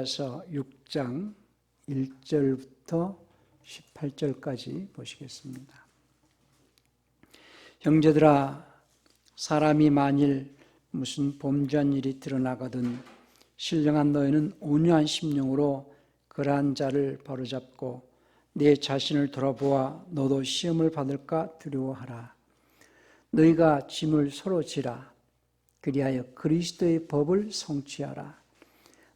갈라디아서 6장 1절부터 18절까지 보시겠습니다. 형제들아, 사람이 만일 무슨 범죄한 일이 드러나거든 신령한 너희는 온유한 심령으로 그러한 자를 바로잡고 내 자신을 돌아보아 너도 시험을 받을까 두려워하라. 너희가 짐을 서로 지라. 그리하여 그리스도의 법을 성취하라.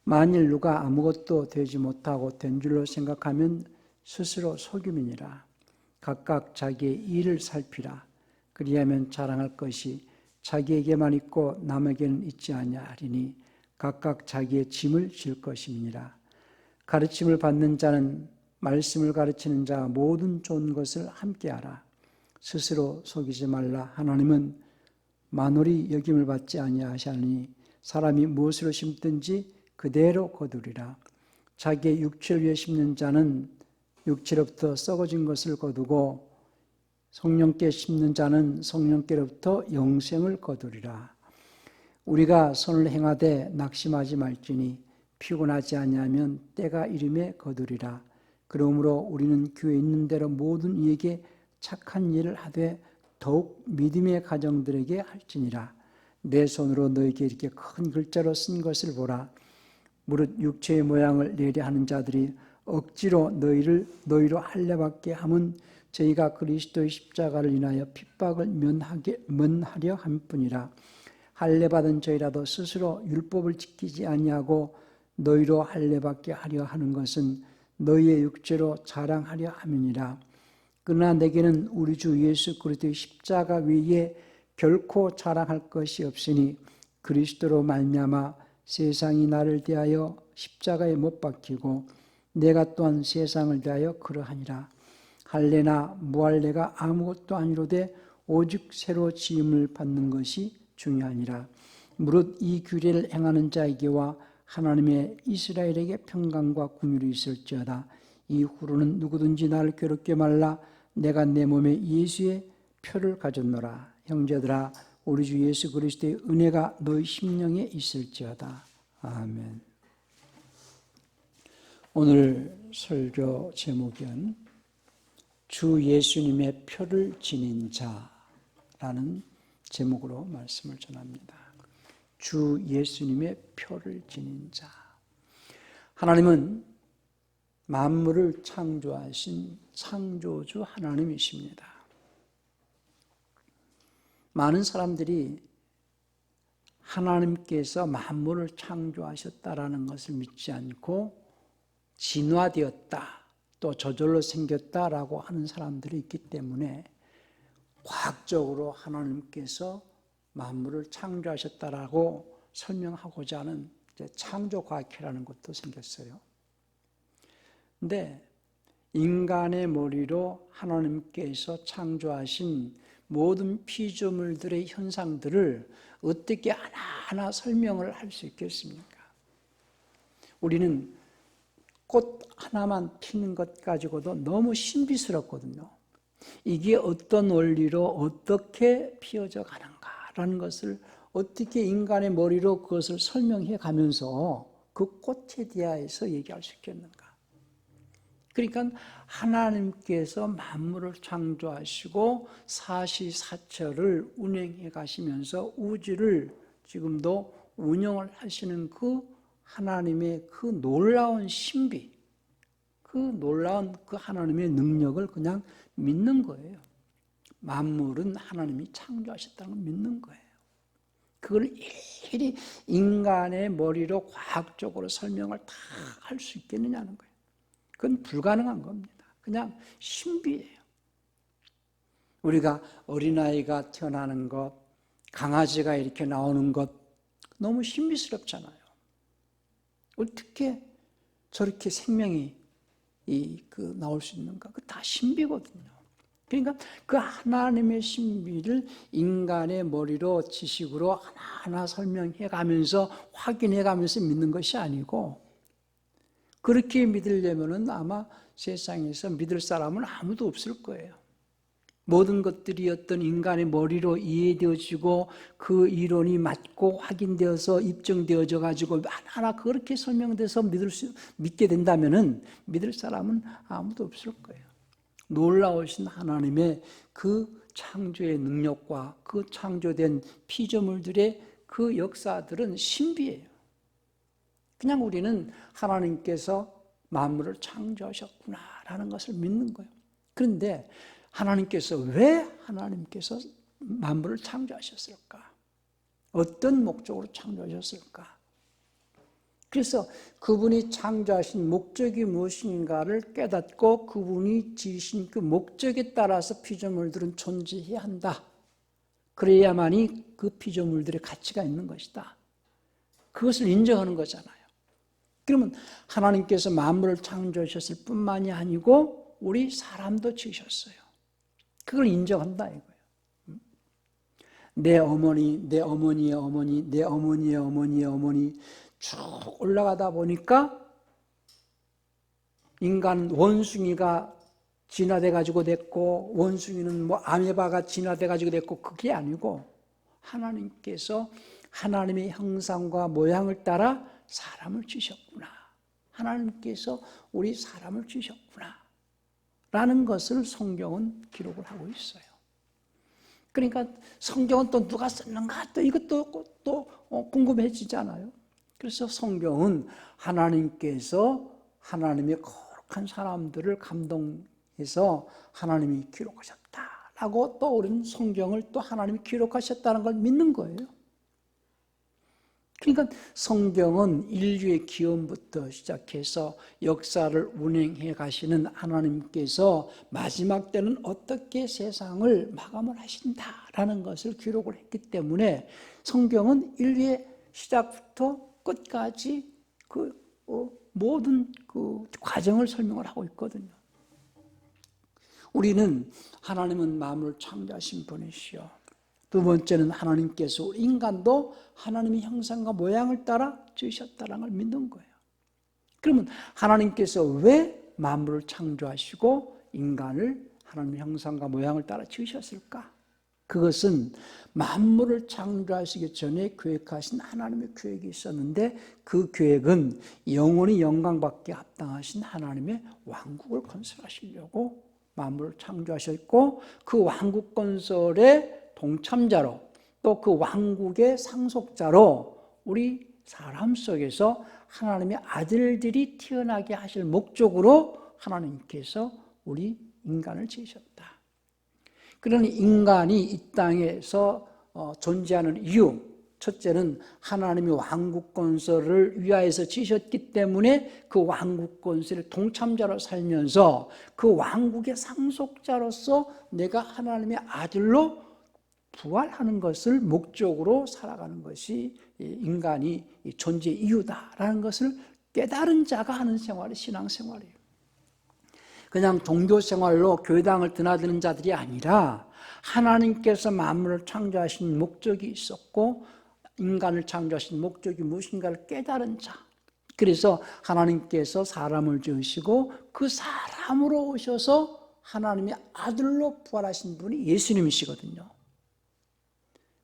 만일 누가 아무것도 되지 못하고 된 줄로 생각하면 스스로 속임이니라. 각각 자기의 일을 살피라. 그리하면 자랑할 것이 자기에게만 있고 남에게는 있지 아니하리니 각각 자기의 짐을 질 것임이니라. 가르침을 받는 자는 말씀을 가르치는 자와 모든 좋은 것을 함께하라. 스스로 속이지 말라. 하나님은 만홀히 여김을 받지 아니하시니 사람이 무엇으로 심든지 그대로 거두리라. 자기의 육체를 위해 심는 자는 육체로부터 썩어진 것을 거두고 성령께 심는 자는 성령께로부터 영생을 거두리라. 우리가 선을 행하되 낙심하지 말지니 피곤하지 아니하면 때가 이름에 거두리라. 그러므로 우리는 교회에 있는 대로 모든 이에게 착한 일을 하되 더욱 믿음의 가정들에게 할지니라. 내 손으로 너에게 이렇게 큰 글자로 쓴 것을 보라. 무릇 육체의 모양을 내려 하는 자들이 억지로 너희로 할례받게 함은 저희가 그리스도의 십자가를 인하여 핍박을 면하려 함뿐이라. 할례받은 저희라도 스스로 율법을 지키지 아니하고 너희로 할례받게 하려 하는 것은 너희의 육체로 자랑하려 함이니라. 그러나 내게는 우리 주 예수 그리스도의 십자가 외에 결코 자랑할 것이 없으니 그리스도로 말미암아 세상이 나를 대하여 십자가에 못 박히고 내가 또한 세상을 대하여 그러하니라. 할례나 무할례가 아무것도 아니로되 오직 새로 지음을 받는 것이 중요하니라. 무릇 이 규례를 행하는 자에게와 하나님의 이스라엘에게 평강과 긍휼이 있을지어다. 이후로는 누구든지 나를 괴롭게 말라. 내가 내 몸에 예수의 표를 가졌노라. 형제들아, 우리 주 예수 그리스도의 은혜가 너희 심령에 있을지어다. 아멘. 오늘 설교 제목은 주 예수님의 표를 지닌 자라는 제목으로 말씀을 전합니다. 주 예수님의 표를 지닌 자. 하나님은 만물을 창조하신 창조주 하나님이십니다. 많은 사람들이 하나님께서 만물을 창조하셨다라는 것을 믿지 않고 진화되었다, 또 저절로 생겼다라고 하는 사람들이 있기 때문에 과학적으로 하나님께서 만물을 창조하셨다라고 설명하고자 하는 창조과학이라는 것도 생겼어요. 근데 인간의 머리로 하나님께서 창조하신 모든 피조물들의 현상들을 어떻게 하나하나 설명을 할 수 있겠습니까? 우리는 꽃 하나만 피는 것 가지고도 너무 신비스럽거든요. 이게 어떤 원리로 어떻게 피어져 가는가라는 것을 어떻게 인간의 머리로 그것을 설명해 가면서 그 꽃에 대해서 얘기할 수 있겠는가? 그러니까 하나님께서 만물을 창조하시고 사시사철을 운행해 가시면서 우주를 지금도 운영을 하시는 그 하나님의 그 놀라운 신비, 그 놀라운 그 하나님의 능력을 그냥 믿는 거예요. 만물은 하나님이 창조하셨다는 걸 믿는 거예요. 그걸 일일이 인간의 머리로 과학적으로 설명을 다 할 수 있겠느냐는 거예요. 그건 불가능한 겁니다. 그냥 신비예요. 우리가 어린아이가 태어나는 것, 강아지가 이렇게 나오는 것 너무 신비스럽잖아요. 어떻게 저렇게 생명이 나올 수 있는가? 그 다 신비거든요. 그러니까 그 하나님의 신비를 인간의 머리로 지식으로 하나하나 설명해 가면서 확인해 가면서 믿는 것이 아니고, 그렇게 믿으려면은 아마 세상에서 믿을 사람은 아무도 없을 거예요. 모든 것들이 어떤 인간의 머리로 이해되어지고 그 이론이 맞고 확인되어서 입증되어져 가지고 하나하나 그렇게 설명돼서 믿게 된다면은 믿을 사람은 아무도 없을 거예요. 놀라우신 하나님의 그 창조의 능력과 그 창조된 피조물들의 그 역사들은 신비해요. 그냥 우리는 하나님께서 만물을 창조하셨구나라는 것을 믿는 거예요. 그런데 왜 하나님께서 만물을 창조하셨을까? 어떤 목적으로 창조하셨을까? 그래서 그분이 창조하신 목적이 무엇인가를 깨닫고 그분이 지으신 그 목적에 따라서 피조물들은 존재해야 한다. 그래야만이 그 피조물들의 가치가 있는 것이다. 그것을 인정하는 거잖아요. 그러면 하나님께서 만물을 창조하셨을 뿐만이 아니고 우리 사람도 지으셨어요. 그걸 인정한다 이거예요. 내 어머니, 내 어머니의 어머니, 내 어머니의 어머니의 어머니 쭉 올라가다 보니까 인간 원숭이가 진화돼 가지고 됐고, 원숭이는 아메바가 진화돼 가지고 됐고, 그게 아니고 하나님께서 하나님의 형상과 모양을 따라 사람을 지으셨구나. 하나님께서 우리 사람을 지으셨구나 라는 것을 성경은 기록을 하고 있어요. 그러니까 성경은 또 누가 썼는가 또 이것도 또 궁금해지잖아요. 그래서 성경은 하나님께서 하나님의 거룩한 사람들을 감동해서 하나님이 기록하셨다라고 또 우리는 성경을 또 하나님이 기록하셨다는 걸 믿는 거예요. 그러니까 성경은 인류의 기원부터 시작해서 역사를 운행해 가시는 하나님께서 마지막 때는 어떻게 세상을 마감을 하신다라는 것을 기록을 했기 때문에 성경은 인류의 시작부터 끝까지 모든 그 과정을 설명을 하고 있거든요. 우리는 하나님은 만물을 창조하신 분이시요. 두 번째는 하나님께서 인간도 하나님의 형상과 모양을 따라 지으셨다는 걸 믿는 거예요. 그러면 하나님께서 왜 만물을 창조하시고 인간을 하나님의 형상과 모양을 따라 지으셨을까? 그것은 만물을 창조하시기 전에 계획하신 하나님의 계획이 있었는데 그 계획은 영원히 영광받게 합당하신 하나님의 왕국을 건설하시려고 만물을 창조하셨고 그 왕국 건설의 동참자로 또 그 왕국의 상속자로 우리 사람 속에서 하나님의 아들들이 태어나게 하실 목적으로 하나님께서 우리 인간을 지으셨다. 그러니 인간이 이 땅에서 존재하는 이유, 첫째는 하나님의 왕국 건설을 위하여서 지으셨기 때문에 그 왕국 건설의 동참자로 살면서 그 왕국의 상속자로서 내가 하나님의 아들로 부활하는 것을 목적으로 살아가는 것이 인간이 존재의 이유다라는 것을 깨달은 자가 하는 생활이 신앙생활이에요. 그냥 종교생활로 교회당을 드나드는 자들이 아니라 하나님께서 만물을 창조하신 목적이 있었고 인간을 창조하신 목적이 무엇인가를 깨달은 자. 그래서 하나님께서 사람을 지으시고 그 사람으로 오셔서 하나님의 아들로 부활하신 분이 예수님이시거든요.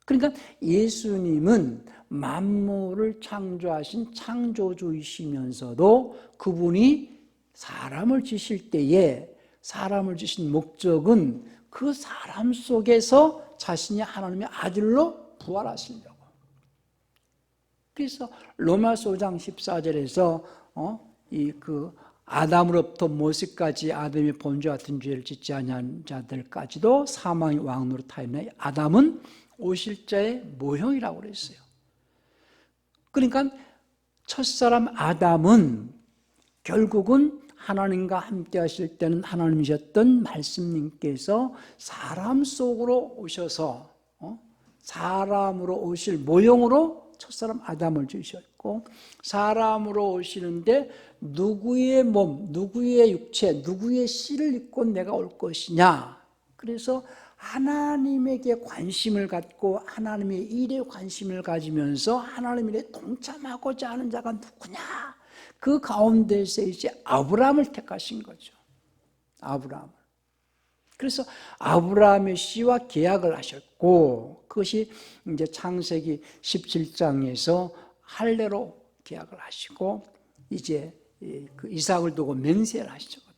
그러니까 예수님은 만물을 창조하신 창조주이시면서도 그분이 사람을 지으실 때에 사람을 지으신 목적은 그 사람 속에서 자신이 하나님의 아들로 부활하시려고. 그래서 로마서 5장 14절에서 아담으로부터 모세까지 아담의 본죄와 같은 죄를 짓지 아니한 자들까지도 사망의 왕노로 타였나니 아담은 오실 자의 모형이라고 그랬어요. 그러니까 첫사람 아담은 결국은 하나님과 함께 하실 때는 하나님이셨던 말씀님께서 사람 속으로 오셔서 사람으로 오실 모형으로 첫사람 아담을 지으셨고 사람으로 오시는데 누구의 몸, 누구의 육체, 누구의 씨를 입고 내가 올 것이냐. 그래서 하나님에게 관심을 갖고 하나님의 일에 관심을 가지면서 하나님 일에 동참하고자 하는 자가 누구냐. 그 가운데서 이제 아브라함을 택하신 거죠. 아브라함을. 그래서 아브라함의 씨와 계약을 하셨고, 그것이 이제 창세기 17장에서 할례로 계약을 하시고, 이제 그 이삭을 두고 맹세를 하시거든요.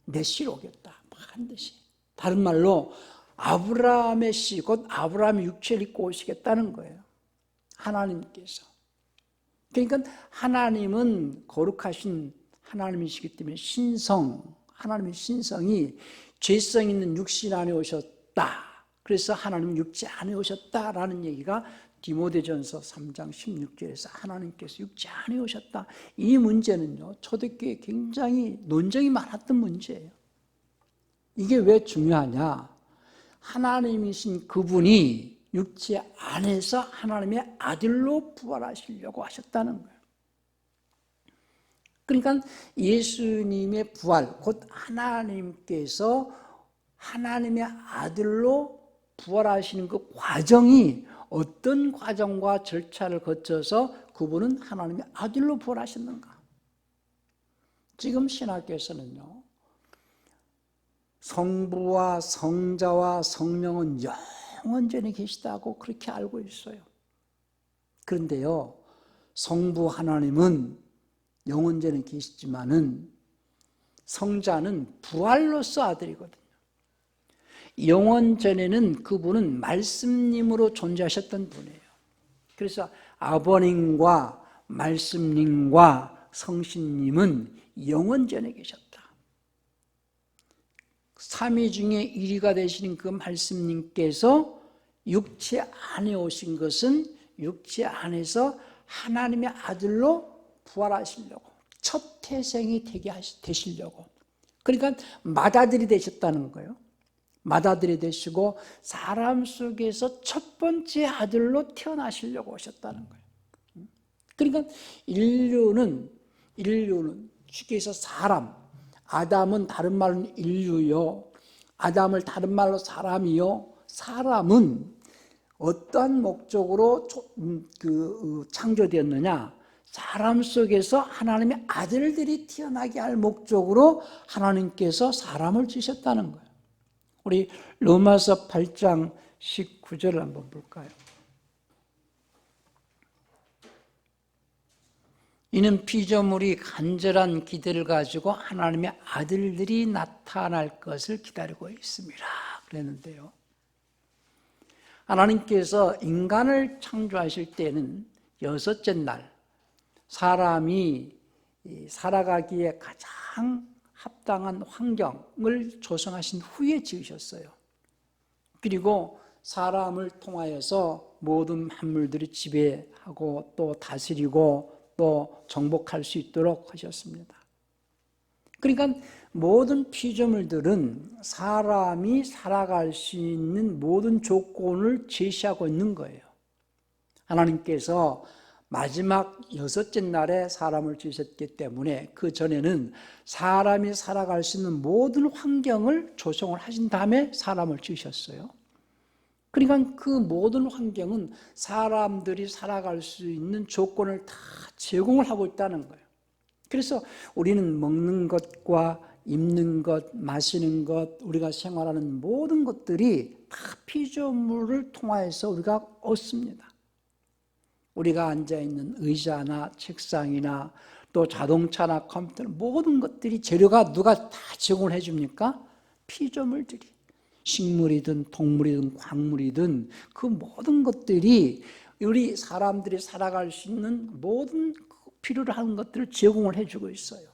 내 씨로 오겠다, 반드시. 다른 말로 아브라함의 씨, 곧 아브라함의 육체를 입고 오시겠다는 거예요, 하나님께서. 그러니까 하나님은 거룩하신 하나님이시기 때문에 하나님의 신성이 죄성 있는 육신 안에 오셨다. 그래서 하나님은 육체 안에 오셨다라는 얘기가 디모데전서 3장 16절에서 하나님께서 육체 안에 오셨다. 이 문제는요, 초대교회에 굉장히 논쟁이 많았던 문제예요. 이게 왜 중요하냐? 하나님이신 그분이 육체 안에서 하나님의 아들로 부활하시려고 하셨다는 거예요. 그러니까 예수님의 부활, 곧 하나님께서 하나님의 아들로 부활하시는 그 과정이 어떤 과정과 절차를 거쳐서 그분은 하나님의 아들로 부활하셨는가? 지금 신학교에서는요, 성부와 성자와 성령은 영원전에 계시다고 그렇게 알고 있어요. 그런데요, 성부 하나님은 영원전에 계시지만은 성자는 부활로서 아들이거든요. 영원전에는 그분은 말씀님으로 존재하셨던 분이에요. 그래서 아버님과 말씀님과 성신님은 영원전에 계셨다. 삼위 중에 1위가 되시는 그 말씀님께서 육체 안에 오신 것은 육체 안에서 하나님의 아들로 부활하시려고, 첫 태생이 되시려고. 그러니까 맏아들이 되셨다는 거예요. 맏아들이 되시고 사람 속에서 첫 번째 아들로 태어나시려고 오셨다는 거예요. 그러니까 인류는 쉽게 해서 사람, 아담은 다른 말로는 인류요, 아담을 다른 말로 사람이요, 사람은 어떠한 목적으로 창조되었느냐? 사람 속에서 하나님의 아들들이 태어나게 할 목적으로 하나님께서 사람을 지으셨다는 거예요. 우리 로마서 8장 19절을 한번 볼까요? 이는 피조물이 간절한 기대를 가지고 하나님의 아들들이 나타날 것을 기다리고 있습니다. 그랬는데요, 하나님께서 인간을 창조하실 때는 여섯째 날 사람이 살아가기에 가장 합당한 환경을 조성하신 후에 지으셨어요. 그리고 사람을 통하여서 모든 만물들이 지배하고 또 다스리고 또 정복할 수 있도록 하셨습니다. 그러니까 모든 피조물들은 사람이 살아갈 수 있는 모든 조건을 제시하고 있는 거예요. 하나님께서 마지막 여섯째 날에 사람을 지으셨기 때문에 그 전에는 사람이 살아갈 수 있는 모든 환경을 조성을 하신 다음에 사람을 지으셨어요. 그러니까 그 모든 환경은 사람들이 살아갈 수 있는 조건을 다 제공을 하고 있다는 거예요. 그래서 우리는 먹는 것과 입는 것, 마시는 것, 우리가 생활하는 모든 것들이 다 피조물을 통하여서 우리가 얻습니다. 우리가 앉아있는 의자나 책상이나 또 자동차나 컴퓨터, 모든 것들이 재료가 누가 다 제공을 해줍니까? 피조물들이. 식물이든 동물이든 광물이든 그 모든 것들이 우리 사람들이 살아갈 수 있는 모든 필요로 하는 것들을 제공을 해주고 있어요.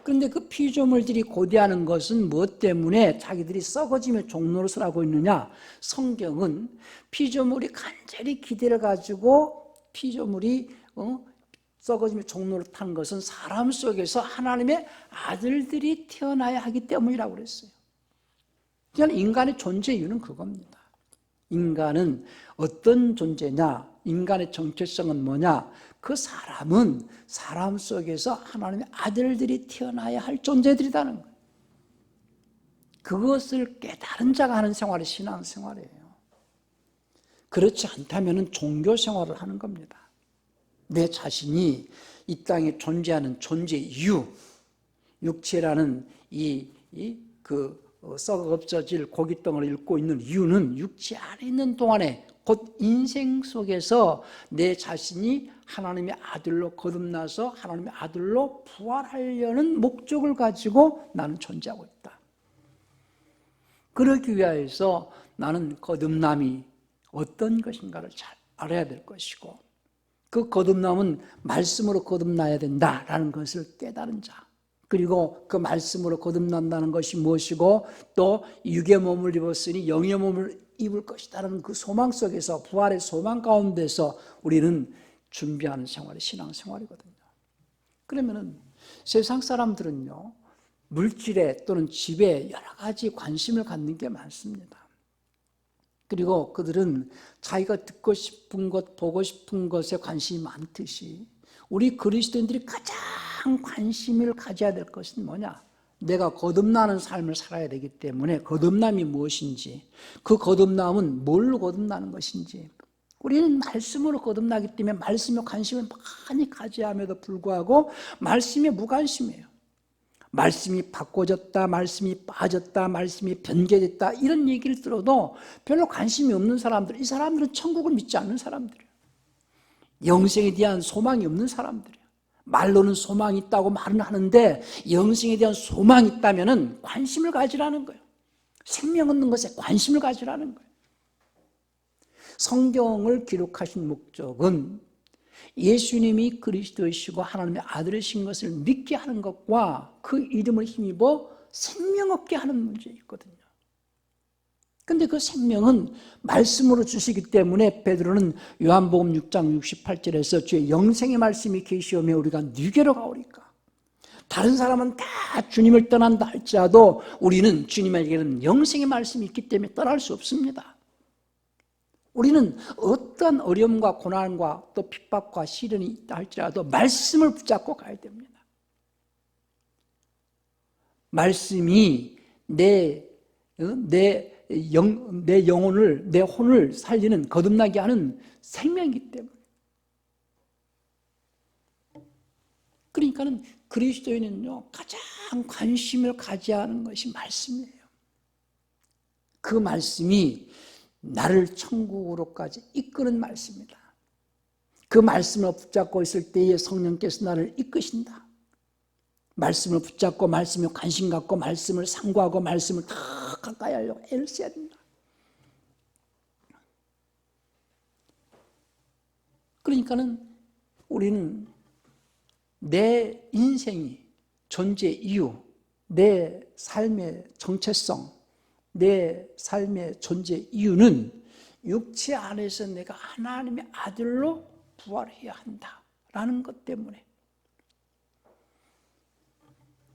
그런데 그 피조물들이 고대하는 것은 무엇 때문에 자기들이 썩어지며 종노릇을 하고 있느냐? 성경은 피조물이 간절히 기대를 가지고 피조물이 썩어지며 종노릇하는 것은 사람 속에서 하나님의 아들들이 태어나야 하기 때문이라고 그랬어요. 그러니까 인간의 존재 이유는 그겁니다. 인간은 어떤 존재냐? 인간의 정체성은 뭐냐? 그 사람은 사람 속에서 하나님의 아들들이 태어나야 할 존재들이라는 거예요. 그것을 깨달은 자가 하는 생활이 신앙생활이에요. 그렇지 않다면 종교 생활을 하는 겁니다. 내 자신이 이 땅에 존재하는 존재 이유, 육체라는 그 썩어 없어질 고깃덩어리를 입고 있는 이유는 육체 안에 있는 동안에 곧 인생 속에서 내 자신이 하나님의 아들로 거듭나서 하나님의 아들로 부활하려는 목적을 가지고 나는 존재하고 있다. 그러기 위하여서 나는 거듭남이 어떤 것인가를 잘 알아야 될 것이고, 그 거듭남은 말씀으로 거듭나야 된다라는 것을 깨달은 자, 그리고 그 말씀으로 거듭난다는 것이 무엇이고, 또 육의 몸을 입었으니 영의 몸을 입을 것이다라는 그 소망 속에서, 부활의 소망 가운데서 우리는 준비하는 생활이 신앙생활이거든요. 그러면은 세상 사람들은요, 물질에 또는 집에 여러 가지 관심을 갖는 게 많습니다. 그리고 그들은 자기가 듣고 싶은 것, 보고 싶은 것에 관심이 많듯이 우리 그리스도인들이 가장 관심을 가져야 될 것은 뭐냐? 내가 거듭나는 삶을 살아야 되기 때문에 거듭남이 무엇인지, 그 거듭남은 뭘로 거듭나는 것인지, 우리는 말씀으로 거듭나기 때문에 말씀에 관심을 많이 가져야 함에도 불구하고 말씀에 무관심해요. 말씀이 바꿔졌다, 말씀이 빠졌다, 말씀이 변개됐다, 이런 얘기를 들어도 별로 관심이 없는 사람들, 이 사람들은 천국을 믿지 않는 사람들이에요. 영생에 대한 소망이 없는 사람들이에요. 말로는 소망이 있다고 말은 하는데 영생에 대한 소망이 있다면 관심을 가지라는 거예요. 생명 얻는 것에 관심을 가지라는 거예요. 성경을 기록하신 목적은 예수님이 그리스도이시고 하나님의 아들이신 것을 믿게 하는 것과 그 이름을 힘입어 생명 얻게 하는 문제에 있거든요. 그런데 그 생명은 말씀으로 주시기 때문에 베드로는 요한복음 6장 68절에서 주의 영생의 말씀이 계시오며 우리가 누게로 가오리까. 다른 사람은 다 주님을 떠난다 할지라도 우리는 주님에게는 영생의 말씀이 있기 때문에 떠날 수 없습니다. 우리는 어떤 어려움과 고난과 또 핍박과 시련이 있다 할지라도 말씀을 붙잡고 가야 됩니다. 말씀이 내 영혼을, 내 혼을 살리는, 거듭나게 하는 생명이기 때문에. 그러니까는 그리스도인은요, 가장 관심을 가져야 하는 것이 말씀이에요. 그 말씀이 나를 천국으로까지 이끄는 말씀이다. 그 말씀을 붙잡고 있을 때에 성령께서 나를 이끄신다. 말씀을 붙잡고 말씀에 관심 갖고 말씀을 상고하고 말씀을 다 가까이 하려고 애를 써야 된다. 그러니까는 우리는 내 인생이 존재 이유, 내 삶의 정체성, 내 삶의 존재 이유는 육체 안에서 내가 하나님의 아들로 부활해야 한다라는 것 때문에,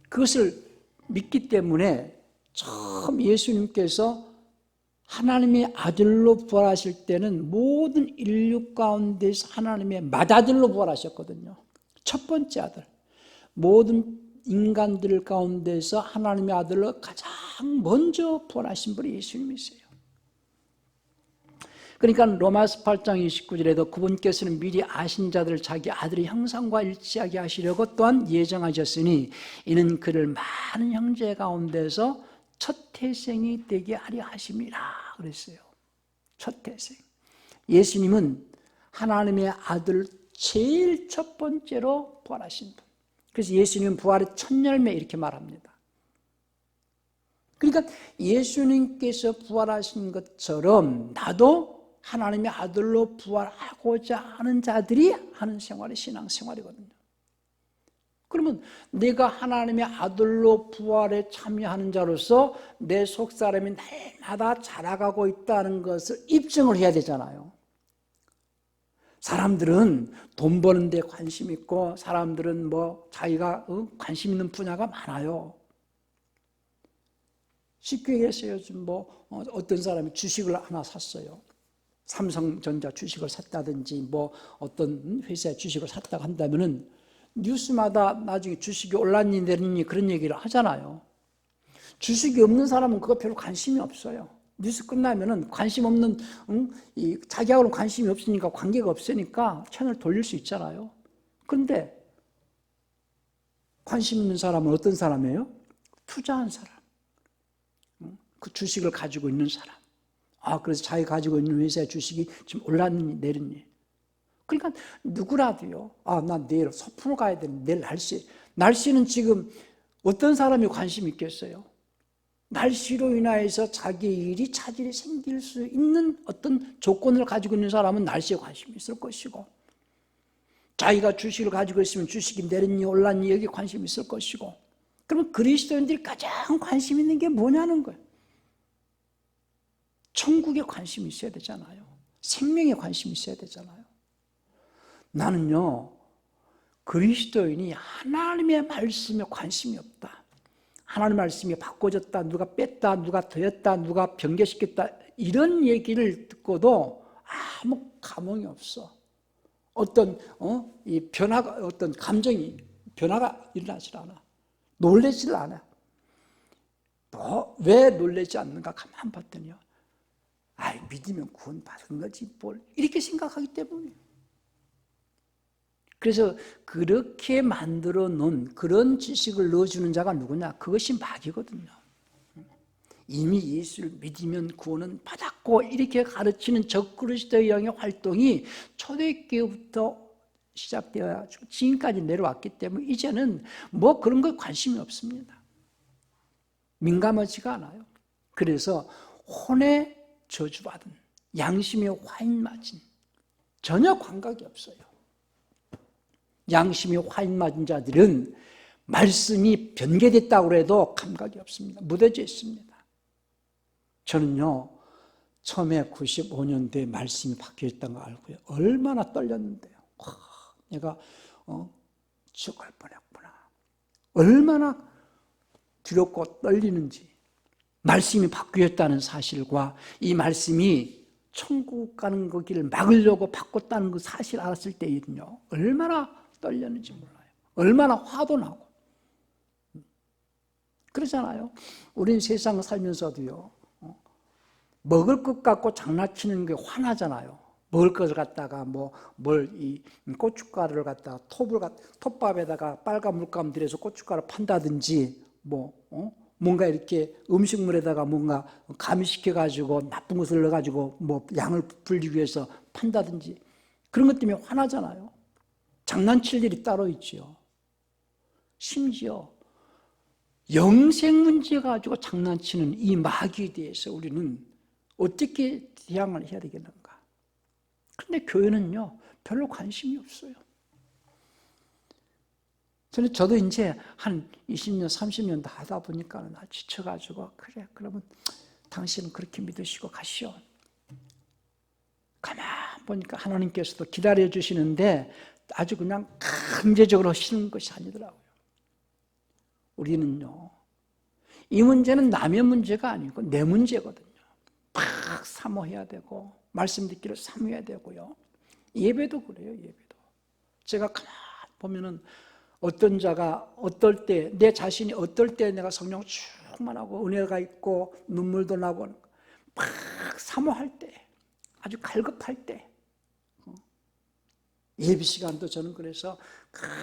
그것을 믿기 때문에 처음 예수님께서 하나님의 아들로 부활하실 때는 모든 인류 가운데서 하나님의 맏아들로 부활하셨거든요. 첫 번째 아들, 모든 인간들 가운데서 하나님의 아들로 가장 먼저 부활하신 분이 예수님이세요. 그러니까 로마서 8장 29절에도 그분께서는 미리 아신 자들을 자기 아들의 형상과 일치하게 하시려고 또한 예정하셨으니 이는 그를 많은 형제 가운데서 첫 태생이 되게 하려 하심이라 그랬어요. 첫 태생. 예수님은 하나님의 아들 제일 첫 번째로 부활하신 분. 그래서 예수님은 부활의 첫 열매 이렇게 말합니다. 그러니까 예수님께서 부활하신 것처럼 나도 하나님의 아들로 부활하고자 하는 자들이 하는 생활이 신앙생활이거든요. 그러면 내가 하나님의 아들로 부활에 참여하는 자로서 내 속사람이 날마다 자라가고 있다는 것을 입증을 해야 되잖아요. 사람들은 돈 버는 데 관심 있고 사람들은 뭐 자기가 관심 있는 분야가 많아요. 쉽게 얘기해서 요즘 뭐 어떤 사람이 주식을 하나 샀어요. 삼성전자 주식을 샀다든지 뭐 어떤 회사의 주식을 샀다고 한다면은 뉴스마다 나중에 주식이 올랐니 내렸니 그런 얘기를 하잖아요. 주식이 없는 사람은 그거 별로 관심이 없어요. 뉴스 끝나면은 관심 없는, 자기하고는 관심이 없으니까 관계가 없으니까 채널 돌릴 수 있잖아요. 그런데 관심 있는 사람은 어떤 사람이에요? 투자한 사람. 그 주식을 가지고 있는 사람. 그래서 자기가 가지고 있는 회사의 주식이 지금 올랐니 내렸니. 그러니까 누구라도요. 나 내일 소풍을 가야 되는데 내일 날씨는 지금 어떤 사람이 관심 있겠어요? 날씨로 인하여서 자기 일이 차질이 생길 수 있는 어떤 조건을 가지고 있는 사람은 날씨에 관심이 있을 것이고, 자기가 주식을 가지고 있으면 주식이 내렸니 올랐니 여기에 관심이 있을 것이고, 그러면 그리스도인들이 가장 관심 있는 게 뭐냐는 거예요. 천국에 관심이 있어야 되잖아요. 생명에 관심이 있어야 되잖아요. 나는요, 그리스도인이 하나님의 말씀에 관심이 없다, 하나님의 말씀이 바꿔졌다, 누가 뺐다, 누가 더했다, 누가 변개시켰다, 이런 얘기를 듣고도 아무 감흥이 없어. 이 변화가, 어떤 감정이 변화가 일어나질 않아. 놀라질 않아. 왜 놀라지 않는가 가만 봤더니요, 믿으면 구원 받은 거지 뭘, 이렇게 생각하기 때문이에요. 그래서 그렇게 만들어 놓은 그런 지식을 넣어주는 자가 누구냐? 그것이 마귀거든요. 이미 예수를 믿으면 구원은 받았고 이렇게 가르치는 적그리스도의 영의 활동이 초대교회부터 시작되어가지고 지금까지 내려왔기 때문에 이제는 뭐 그런 거에 관심이 없습니다. 민감하지가 않아요. 그래서 혼에 저주받은, 양심에 화인 맞은, 전혀 감각이 없어요. 양심이 화인 맞은 자들은 말씀이 변개됐다고 해도 감각이 없습니다. 무뎌져 있습니다. 저는요, 처음에 95년도에 말씀이 바뀌었다는 거 알고요, 얼마나 떨렸는데요. 내가 죽을 뻔했구나. 얼마나 두렵고 떨리는지. 말씀이 바뀌었다는 사실과 이 말씀이 천국 가는 그 길을 막으려고 바꿨다는 그 사실 알았을 때는요, 얼마나 떨렸는지 몰라요. 얼마나 화도 나고. 그러잖아요. 우린 세상 살면서도요, 먹을 것 갖고 장난치는 게 화나잖아요. 먹을 것을 갖다가 이 고춧가루를 갖다가 톱밥에다가 빨간 물감 들여서 고춧가루 판다든지, 뭔가 이렇게 음식물에다가 뭔가 가미시켜가지고 나쁜 것을 넣어가지고 양을 불리기 위해서 판다든지, 그런 것 때문에 화나잖아요. 장난칠 일이 따로 있죠. 심지어 영생 문제 가지고 장난치는 이 마귀에 대해서 우리는 어떻게 대항을 해야 되겠는가? 그런데 교회는요, 별로 관심이 없어요. 저도 이제 한 20년, 30년 다 하다 보니까 나 지쳐가지고, 그래, 그러면 당신은 그렇게 믿으시고 가시오. 가만 보니까 하나님께서도 기다려주시는데 아주 그냥 강제적으로 하시는 것이 아니더라고요. 우리는요, 이 문제는 남의 문제가 아니고 내 문제거든요. 팍 사모해야 되고, 말씀 듣기를 사모해야 되고요. 예배도 그래요, 예배도. 제가 가만 보면은 어떤 자가 어떨 때, 내 자신이 어떨 때 내가 성령 충만하고 은혜가 있고 눈물도 나고 막 사모할 때, 아주 갈급할 때, 예배 시간도 저는 그래서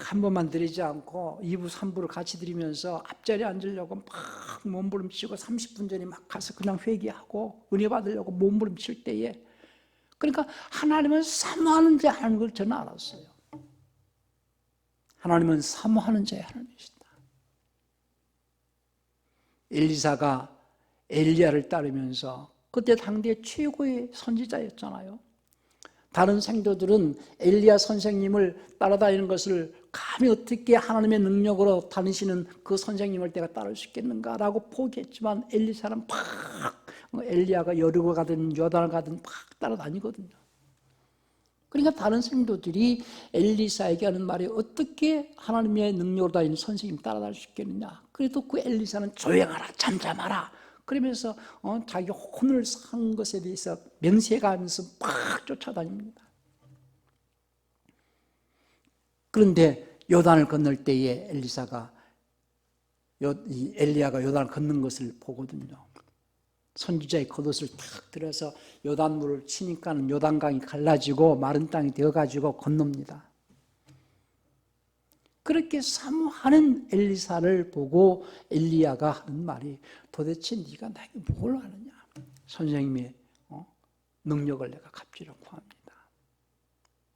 한 번만 드리지 않고 2부, 3부를 같이 드리면서 앞자리에 앉으려고 막 몸부림치고 30분 전에 막 가서 그냥 회개하고 은혜 받으려고 몸부림칠 때에, 그러니까 하나님은 사모하는 자 하는 걸 저는 알았어요. 하나님은 사모하는 자의 하나님이시다. 엘리사가 엘리야를 따르면서 그때 당대 최고의 선지자였잖아요. 다른 성도들은 엘리야 선생님을 따라다니는 것을 감히 어떻게 하나님의 능력으로 다니시는 그 선생님을 내가 따를 수 있겠는가라고 포기했지만, 엘리사는 엘리야가 여리고 가든 요단을 가든 팍 따라다니거든요. 그러니까 다른 성도들이 엘리사에게 하는 말이 어떻게 하나님의 능력으로 다니는 선생님 따라다닐 수 있겠느냐. 그래도 그 엘리사는 조용하라, 잠잠하라, 그러면서 자기 혼을 산 것에 대해서 명세가하면서 막 쫓아다닙니다. 그런데 요단을 건널 때에 엘리야가 요단을 건넌 것을 보거든요. 선지자의 겉옷을 탁 들어서 요단물을 치니까는 요단강이 갈라지고 마른 땅이 되어가지고 건넙니다. 그렇게 사모하는 엘리사를 보고 엘리야가 하는 말이 도대체 네가 나에게 뭘 하느냐. 선생님의 능력을 내가 갚기를 구합니다.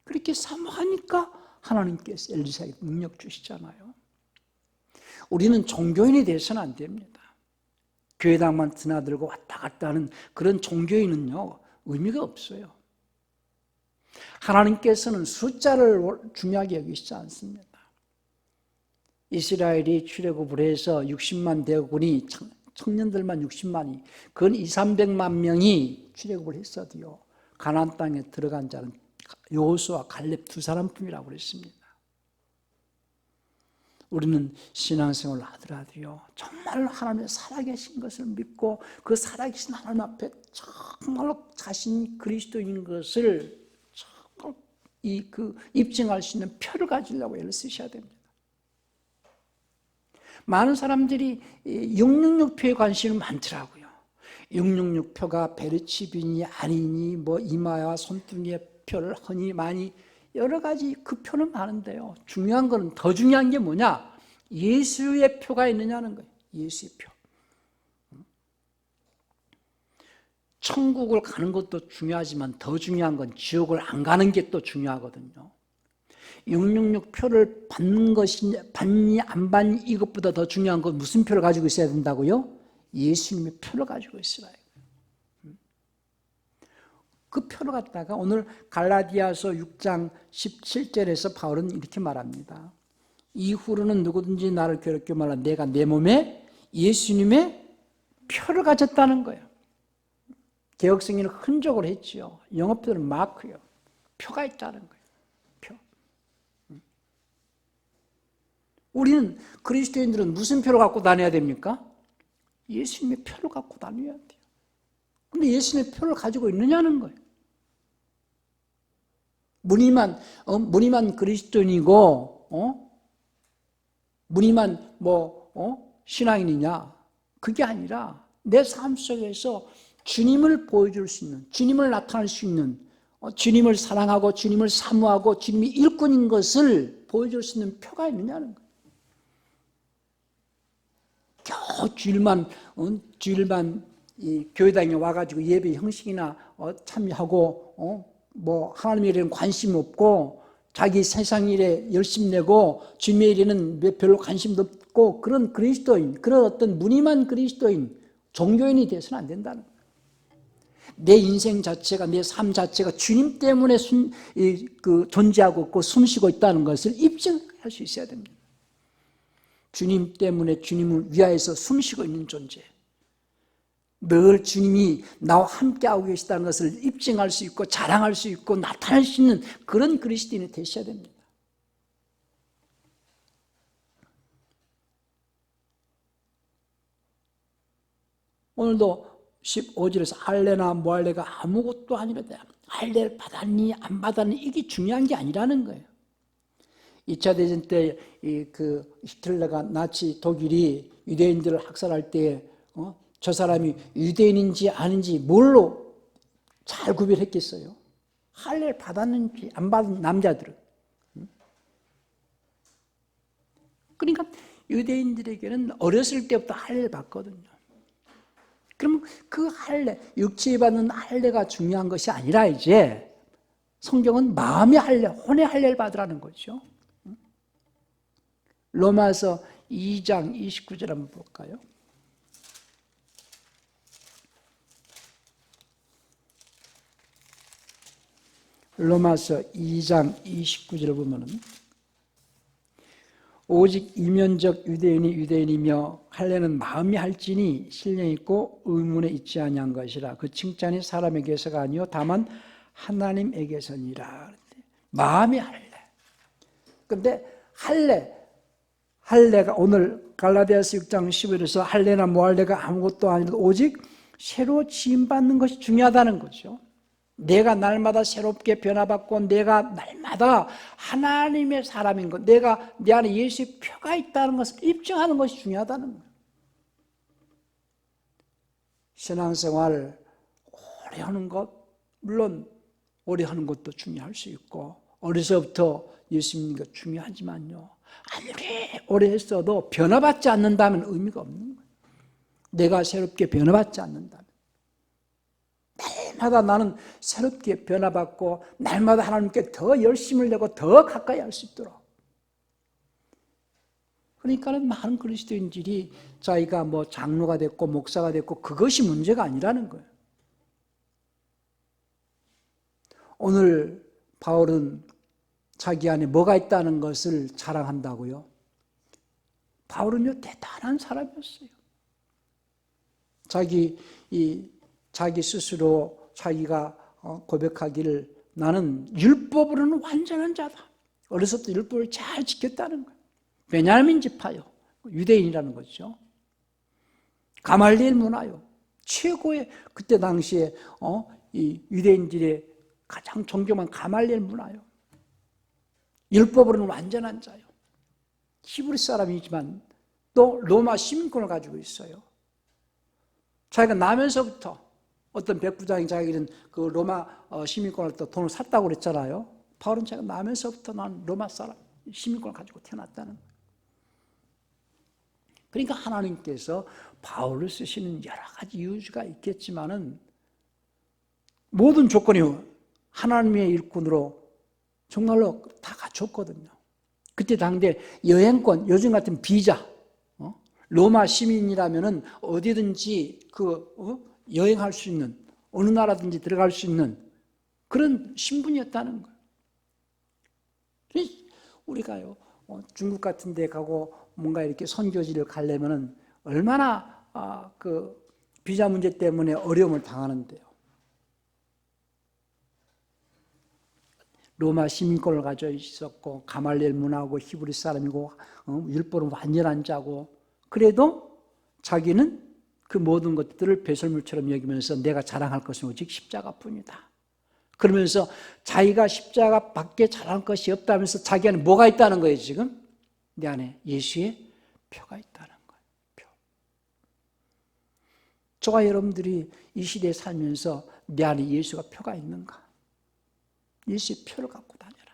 그렇게 사모하니까 하나님께서 엘리사에게 능력 주시잖아요. 우리는 종교인이 돼서는 안 됩니다. 교회당만 드나들고 왔다 갔다 하는 그런 종교인은요, 의미가 없어요. 하나님께서는 숫자를 중요하게 여기시지 않습니다. 이스라엘이 출애굽을 해서 60만 대군이, 청년들만 60만이, 그건 200~300만 명이 출애굽을 했어도요, 가나안 땅에 들어간 자는 여호수아 갈렙 두 사람뿐이라고 그랬습니다. 우리는 신앙생활을 하더라도요, 정말로 하나님의 살아계신 것을 믿고 그 살아계신 하나님 앞에 정말로 자신이 그리스도인 것을 정말 입증할 수 있는 표를 가지려고 애를 쓰셔야 됩니다. 많은 사람들이 666표에 관심이 많더라고요. 666표가 베르치빈이 아니니 뭐 이마와 손등의 표를 흔히 많이 여러 가지 그 표는 많은데요. 중요한 거는 더 중요한 게 뭐냐? 예수의 표가 있느냐는 거예요. 예수의 표. 천국을 가는 것도 중요하지만 더 중요한 건 지옥을 안 가는 게 또 중요하거든요. 666표를 받는 것이 받니 안 받니 이것보다 더 중요한 건 무슨 표를 가지고 있어야 된다고요? 예수님의 표를 가지고 있어야 해요. 그 표를 갖다가 오늘 갈라디아서 6장 17절에서 바울은 이렇게 말합니다. 이후로는 누구든지 나를 괴롭게 말하 내가 내 몸에 예수님의 표를 가졌다는 거예요. 개혁성인은 흔적을 했지요. 영업들은 마크요. 표가 있다는 거예요. 표. 우리는 그리스도인들은 무슨 표를 갖고 다녀야 됩니까? 예수님의 표를 갖고 다녀야 돼요. 근데 예수님의 표를 가지고 있느냐는 거예요. 무늬만 그리스도인이고, 무늬만 신앙인이냐? 그게 아니라 내 삶 속에서 주님을 보여줄 수 있는, 주님을 나타낼 수 있는, 주님을 사랑하고 주님을 사모하고 주님이 일꾼인 것을 보여줄 수 있는 표가 있느냐는 거예요. 겨우 주일만 이 교회당에 와가지고 예배 형식이나 참여하고 하나님의 일에는 관심 없고 자기 세상 일에 열심 내고 주님의 일에는 별로 관심도 없고 그런 그리스도인, 그런 어떤 무늬만 그리스도인, 종교인이 돼서는 안 된다는 거예요. 내 인생 자체가, 내 삶 자체가 주님 때문에 존재하고 있고 숨쉬고 있다는 것을 입증할 수 있어야 됩니다. 주님 때문에 주님을 위하여서 숨쉬고 있는 존재, 늘 주님이 나와 함께하고 계시다는 것을 입증할 수 있고 자랑할 수 있고 나타낼 수 있는 그런 그리스도인이 되셔야 됩니다. 오늘도 15절에서 할례나 무할례가 아무것도 아니라 할례를 받았니 안 받았니 이게 중요한 게 아니라는 거예요. 2차 대전 때 히틀러가 나치 독일이 유대인들을 학살할 때 저 사람이 유대인인지 아닌지 뭘로 잘 구별했겠어요? 할례를 받았는지 안 받은 남자들은. 그러니까 유대인들에게는 어렸을 때부터 할례를 받거든요. 그럼 그 할례, 육체에 받는 할례가 중요한 것이 아니라 이제 성경은 마음의 할례, 혼의 할례를 받으라는 거죠. 로마서 2장 29절 한번 볼까요? 로마서 2장 29절을 보면은 오직 이면적 유대인이 유대인이며 할례는 마음이 할지니 신령 있고 의문에 있지 아니한 것이라. 그 칭찬이 사람에게서가 아니요 다만 하나님에게서니라. 마음이 할례. 그런데 할례가 오늘 갈라디아서 6장 15절에서 할례나 무할례가 아무것도 아니라 오직 새로 지음받는 것이 중요하다는 거죠. 내가 날마다 새롭게 변화받고 내가 날마다 하나님의 사람인 것, 내가 내 안에 예수의 표가 있다는 것을 입증하는 것이 중요하다는 거예요. 신앙생활 오래 하는 것, 물론 오래 하는 것도 중요할 수 있고 어려서부터 예수 믿는 것 중요하지만요, 아무리 오래 했어도 변화받지 않는다면 의미가 없는 거예요. 내가 새롭게 변화받지 않는다면. 날마다 나는 새롭게 변화받고 날마다 하나님께 더 열심을 내고 더 가까이 할 수 있도록. 그러니까는 많은 그리스도인들이 자기가 뭐 장로가 됐고 목사가 됐고 그것이 문제가 아니라는 거예요. 오늘 바울은 자기 안에 뭐가 있다는 것을 자랑한다고요? 바울은요, 대단한 사람이었어요. 자기 스스로 자기가 고백하기를 나는 율법으로는 완전한 자다. 어려서부터 율법을 잘 지켰다는 거예요. 베냐민 지파요. 유대인이라는 거죠. 가말리엘 문화요. 최고의 그때 당시에 이 유대인들의 가장 존경한 가말리엘 문화요. 율법으로는 완전한 자요. 히브리 사람이지만 또 로마 시민권을 가지고 있어요. 자기가 나면서부터 어떤 백부장이 자기는 그 로마 시민권을 또 돈을 샀다고 그랬잖아요. 바울은 자기가 나면서부터 난 로마 사람 시민권을 가지고 태어났다는 거예요. 그러니까 하나님께서 바울을 쓰시는 여러 가지 이유가 있겠지만은 모든 조건이 하나님의 일꾼으로 정말로 다 갖췄거든요. 그때 당대 여행권, 요즘 같은 비자, 로마 시민이라면은 어디든지 여행할 수 있는, 어느 나라든지 들어갈 수 있는 그런 신분이었다는 거예요. 우리가요, 중국 같은 데 가고 뭔가 이렇게 선교지를 가려면은 얼마나 그 비자 문제 때문에 어려움을 당하는데요. 로마 시민권을 가지고 있었고 가말리엘 문화고 히브리 사람이고 율법은 완전한 자고 그래도 자기는 그 모든 것들을 배설물처럼 여기면서 내가 자랑할 것은 오직 십자가뿐이다. 그러면서 자기가 십자가 밖에 자랑할 것이 없다면서 자기 안에 뭐가 있다는 거예요 지금? 내 안에 예수의 표가 있다는 거예요. 표. 저와 여러분들이 이 시대에 살면서 내 안에 예수가 표가 있는가? 예수의 표를 갖고 다녀라.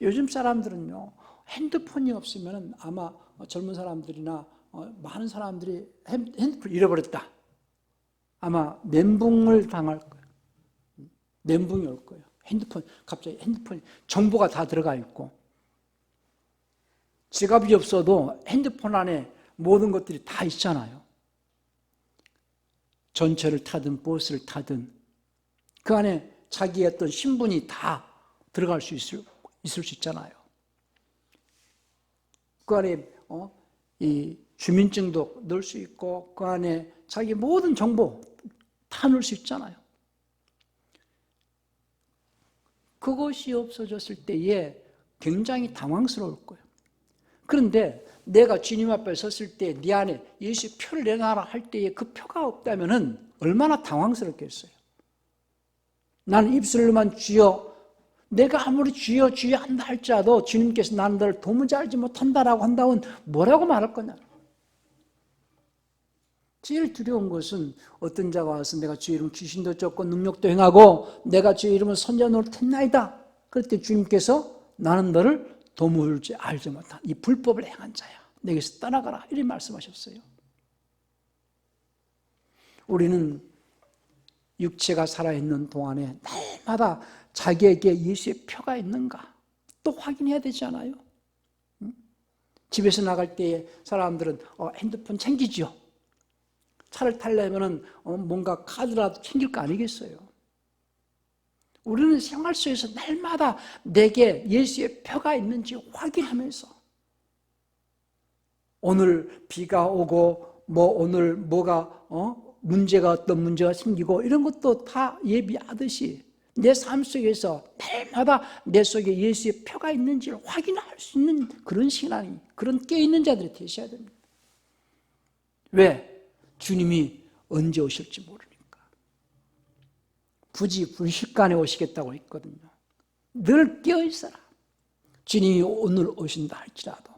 요즘 사람들은요, 핸드폰이 없으면 아마 젊은 사람들이나 많은 사람들이 핸드폰을 잃어버렸다. 아마 멘붕을 당할 거예요. 멘붕이 올 거예요. 갑자기 핸드폰 정보가 다 들어가 있고 지갑이 없어도 핸드폰 안에 모든 것들이 다 있잖아요. 전철을 타든 버스를 타든 그 안에 자기의 어떤 신분이 다 들어갈 수 있을 수 있잖아요. 그 안에 이 주민증도 넣을 수 있고 그 안에 자기 모든 정보 다 넣을 수 있잖아요. 그것이 없어졌을 때에 굉장히 당황스러울 거예요. 그런데 내가 주님 앞에 섰을 때 네 안에 예수의 표를 내놔라 할 때에 그 표가 없다면 얼마나 당황스럽겠어요. 나는 입술로만 주여, 내가 아무리 주여 주여 한다 할지라도 주님께서 나는 너를 도무지 알지 못한다라고 한다면 뭐라고 말할 거냐. 제일 두려운 것은 어떤 자가 와서 내가 주의 이름 귀신도 쫓고 능력도 행하고 내가 주의 이름을 선지자 노릇했나이다. 그럴 때 주님께서 나는 너를 도무지 알지 못한 이 불법을 행한 자야. 내게서 떠나가라. 이렇게 말씀하셨어요. 우리는 육체가 살아있는 동안에 날마다 자기에게 예수의 표가 있는가 또 확인해야 되지 않아요? 집에서 나갈 때 사람들은 핸드폰 챙기죠. 차를 타려면 뭔가 카드라도 챙길 거 아니겠어요? 우리는 생활 속에서 날마다 내게 예수의 표가 있는지 확인하면서 오늘 비가 오고 오늘 뭐가 문제가 어떤 문제가 생기고 이런 것도 다 예비하듯이 내 삶 속에서 날마다 내 속에 예수의 표가 있는지를 확인할 수 있는 그런 신앙이 그런 깨어있는 자들이 되셔야 됩니다. 왜? 주님이 언제 오실지 모르니까. 불식간에 오시겠다고 했거든요. 늘 깨어있어라. 주님이 오늘 오신다 할지라도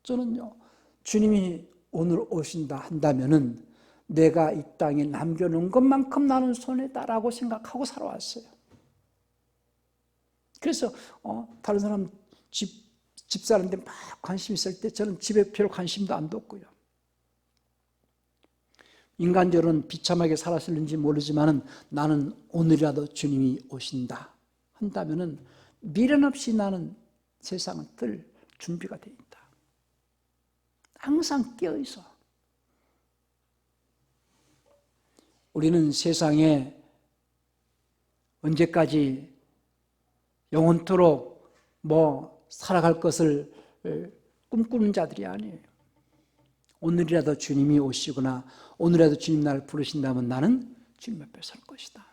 저는요, 주님이 오늘 오신다 한다면은 내가 이 땅에 남겨놓은 것만큼 나는 손해다라고 생각하고 살아왔어요. 그래서 다른 사람 집 집 사는데 막 관심 있을 때 저는 집에 별 관심도 안 뒀고요. 인간적으로는 비참하게 살았을는지 모르지만 나는 오늘이라도 주님이 오신다 한다면 미련 없이 나는 세상을 뜰 준비가 되어 있다. 항상 깨어 있어. 우리는 세상에 언제까지 영원토록 살아갈 것을 꿈꾸는 자들이 아니에요. 오늘이라도 주님이 오시거나 오늘이라도 주님 나를 부르신다면 나는 주님 앞에 설 것이다.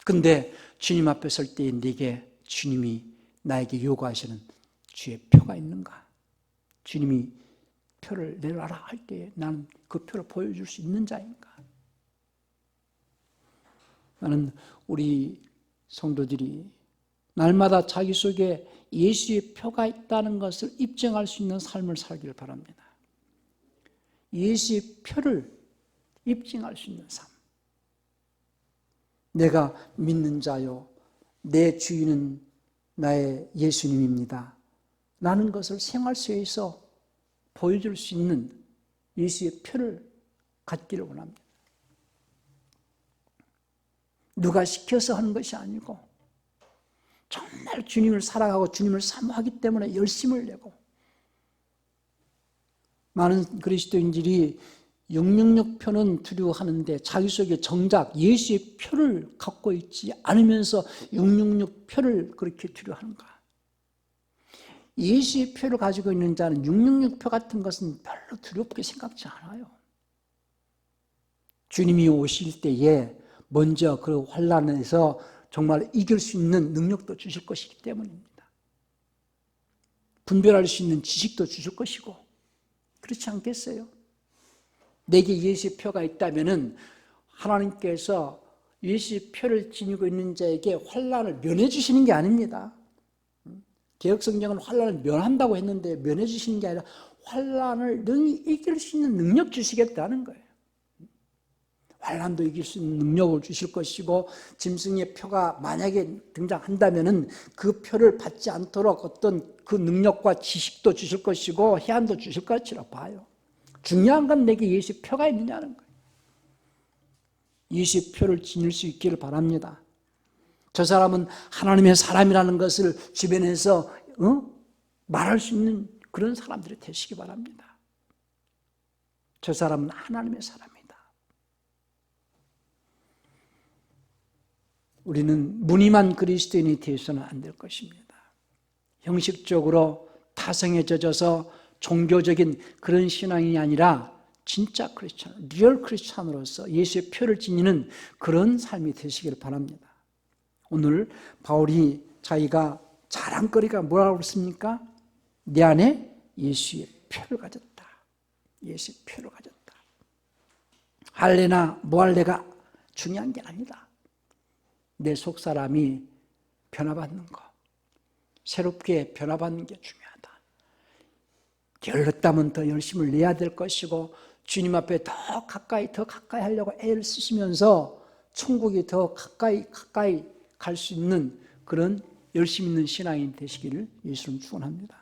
근데 주님 앞에 설 때에 네게 주님이 나에게 요구하시는 주의 표가 있는가? 주님이 표를 내놔라 할 때에 나는 그 표를 보여줄 수 있는 자인가? 나는 우리 성도들이 날마다 자기 속에 예수의 표가 있다는 것을 입증할 수 있는 삶을 살기를 바랍니다. 예수의 표를 입증할 수 있는 삶. 내가 믿는 자요, 내 주인은 나의 예수님입니다. 라는 것을 생활 속에서 보여줄 수 있는 예수의 표를 갖기를 원합니다. 누가 시켜서 하는 것이 아니고 정말 주님을 사랑하고 주님을 사모하기 때문에 열심을 내고, 많은 그리스도인들이 666표는 두려워하는데 자기 속에 정작 예수의 표를 갖고 있지 않으면서 666표를 그렇게 두려워하는가? 예수의 표를 가지고 있는 자는 666표 같은 것은 별로 두렵게 생각지 않아요. 주님이 오실 때에 먼저 그 환난에서 정말 이길 수 있는 능력도 주실 것이기 때문입니다. 분별할 수 있는 지식도 주실 것이고, 그렇지 않겠어요? 내게 예수의 표가 있다면 하나님께서 예수의 표를 지니고 있는 자에게 환난을 면해 주시는 게 아닙니다. 개혁성경은 환난을 면한다고 했는데 면해 주시는 게 아니라 환난을 능히 이길 수 있는 능력 주시겠다는 거예요. 환난도 이길 수 있는 능력을 주실 것이고, 짐승의 표가 만약에 등장한다면 그 표를 받지 않도록 어떤 그 능력과 지식도 주실 것이고 해안도 주실 것이라고 봐요. 중요한 건 내게 예수의 표가 있느냐는 거예요. 예수의 표를 지닐 수 있기를 바랍니다. 저 사람은 하나님의 사람이라는 것을 주변에서 말할 수 있는 그런 사람들이 되시기 바랍니다. 저 사람은 하나님의 사람이다. 우리는 무늬만 그리스도인이 되어서는 안 될 것입니다. 형식적으로 타성에 젖어서 종교적인 그런 신앙이 아니라 진짜 크리스찬, 리얼 크리스찬으로서 예수의 표를 지니는 그런 삶이 되시길 바랍니다. 오늘 바울이 자기가 자랑거리가 뭐라고 그랬습니까? 내 안에 예수의 표를 가졌다. 예수의 표를 가졌다. 할래나 뭐할래가 중요한 게 아니다. 내 속사람이 변화받는 것, 새롭게 변화받는 게 중요하다. 게을렀다면 더 열심을 내야 될 것이고, 주님 앞에 더 가까이 하려고 애를 쓰시면서 천국이 더 가까이 갈 수 있는 그런 열심 있는 신앙인 되시기를 예수님 축원합니다.